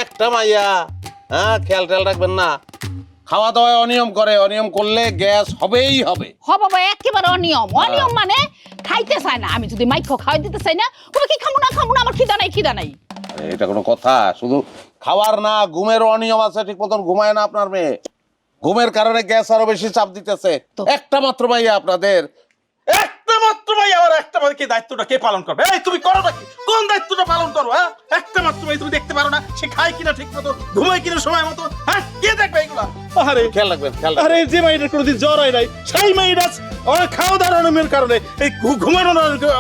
একটা মাইয়া, হ্যাঁ খেয়াল রাখবেন না। খাওয়া দাওয়ায় অনিয়ম করে, অনিয়ম করলে গ্যাস হবেই হবে। বাবা একেবারে অনিয়ম, অনিয়ম মানে খাইতে চায় না। আমি যদি মাইক্ষ খাওয়াই দিতে চাই না, বলে কি খামু না আমার খিদা নাই। এটা কোনো কথা? শুধু খাওয়ার না, ঘুমেরও অনিয়ম আছে। ঠিক মতন ঘুমায় না আপনার মেয়ে, ঘুমের কারণে গ্যাস আরো বেশি চাপ দিতেছে। একটা মাত্র মাইয়া আপনাদের, একটা মাত্র ভাই, আমার একটা ভাই, কি দায়িত্বটা কে পালন করবে? এই তুমি করো নাকি? কোন দায়িত্বটা পালন করো? হ্যাঁ, একটা মাত্র ভাই, তুমি দেখতে পারো না সে খায় কিনা ঠিক মতো, ঘুমায় কিনা সময় মতো? হ্যাঁ, কে দেখবে এগুলা? আরে খেয়াল রাখবেন। আরে যে মাইটার কোনোদিন জ্বর হয় নাই, সেই মাইটা অনেক খাওয়া দাওয়ার অনিয়মের কারণে, এই ঘুমানোর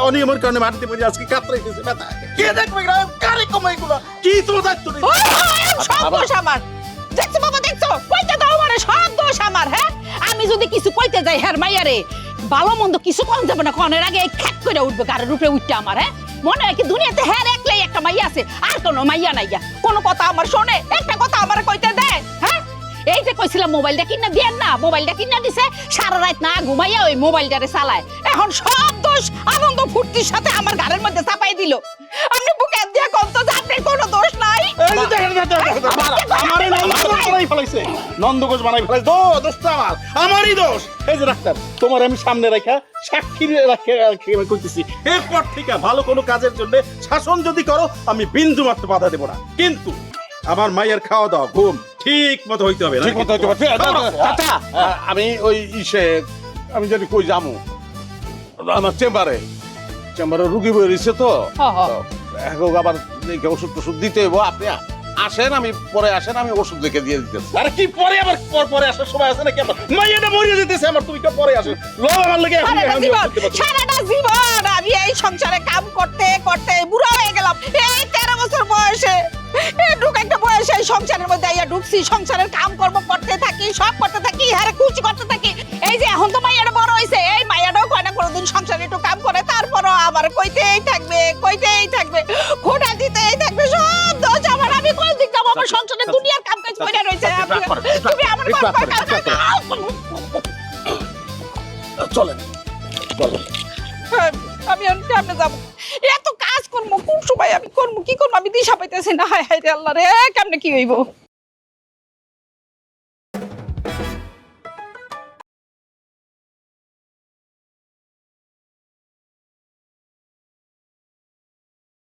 অনিয়মের কারণে মাটিতে পড়ে আজকে কাতরাইতেছে ব্যথা। কে দেখবে এগুলা? কারে কমাই এগুলা? কি তোমার দায়িত্ব নেই? সব দোষ আমার। দেখছো বাবা, দেখছো? কইতে দাও মানে সব দোষ আমার। হ্যাঁ, আমি যদি কিছু কইতে যাই হ্যাঁ মাইয়ারে, ভালো মন্দ কিছু কোন যাবে না, কোনের আগে খ্যাক করে উঠবে, গাড়ির উপরে উঠতে আমার। হ্যাঁ, মনে হয় কি দুনিয়াতে হ্যাঁ একলাই একটা মাইয়া আছে, আর কোনো মাইয়া নাই। কোনো কথা আমার শোনে, একটা কথা আমার কইতে দেয়? হ্যাঁ, এই যে কইছিলাম মোবাইলটা কিনা দিয়েন না, মোবাইলটা কিনা দিছে, সারা রাত না ঘুমাইয়া ওই মোবাইলটারে চালায়। এখন সব দোষ আনন্দ ফুর্তির সাথে আমার ঘরের মধ্যে চাপাই দিল। আপনি বুকে দিয়া কম তো আপনার কোনো দোষ নাই। নন্দঘোষ বানাই ফেলাইছে, দোষটা আমার, আমারই দোষ। এই যে ডাক্তার, তোমার আমি সামনে রাখা সাক্ষী কইতেছি, এরপর থেকে ভালো কোনো কাজের জন্য শাসন যদি করো, আমি বিন্দু মাত্র বাধা দেবো না। কিন্তু আমার মায়ের খাওয়া দাওয়া ঘুম ঠিক মতো হইতে হবে। ঠিক মতো হইতে হবে। চাচা, আমি ওই আমি যদি কই যামু আমার চেম্বারে রুগী বই রয়েছে তো, আবার ওষুধ টষুধ দিতে হইব। আপনি আসেন, আমি পরে আসেন, আমি ওষুধ দেখে দিয়ে দিতেছি। আরে কি পরে? আবার পরে আসার সময় আছে নাকি? আমার মাইয়াটা মরিয়ে যেতেছে আমার, তুমি পরে আসো। লো আমার লাগে সারাটা জীবন আমি এই সংসারে কাম করতে করতে বুড়া হয়ে গেলাম। এই 13 বছর বয়সে একটা বয়সে এই সংসারের মধ্যে আইয়া ঢুকছি, সংসারের কাম কর্ম করতে থাকি, সব করতে থাকি, হারে খুশি করতে থাকি। এই যে এখন তো মাইয়াটা বড় হইছে, এই মাইয়াটাও কয় না কোনোদিন সংসারে একটু কাম করে, তারপরও আমার কইতেই থাকবে খোঁটা দিতেই থাকবে। সব দোষ আমার। আমি কোন দিক যাবো? আমার সংসারে দুনিয়ার কাম কাজ কইরা রইছে। তুমি আমার চলেন। আমি কেমনে যাবো? এত কাজ করবো, কোন সময় আমি করবো, কি করবো আমি দিশা পাইতেছি না। হায় হায় রে আল্লাহ রে, কেমনে কি হইব?